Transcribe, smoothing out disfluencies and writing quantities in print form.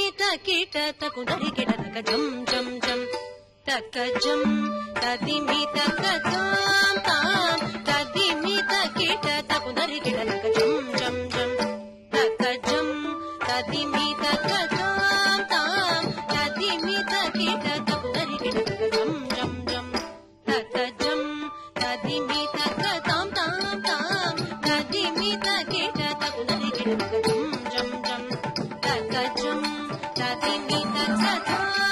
mi ta kita ta ku dari kita ta jam jam jam ta ka jam ta di mi ta ka tam tam ta di mi ta kita ta ku dari kita ta jam jam jam ta ka jam ta di mi ta ka tam tam ta di mi ta kita ta ku dari kita ta jam jam jam ta ka jam ta di mi ta ka tam tam tam ta di mi ta kita ta ku dari kita ta jam jam jam ta ka jam ta di mi ta ka tam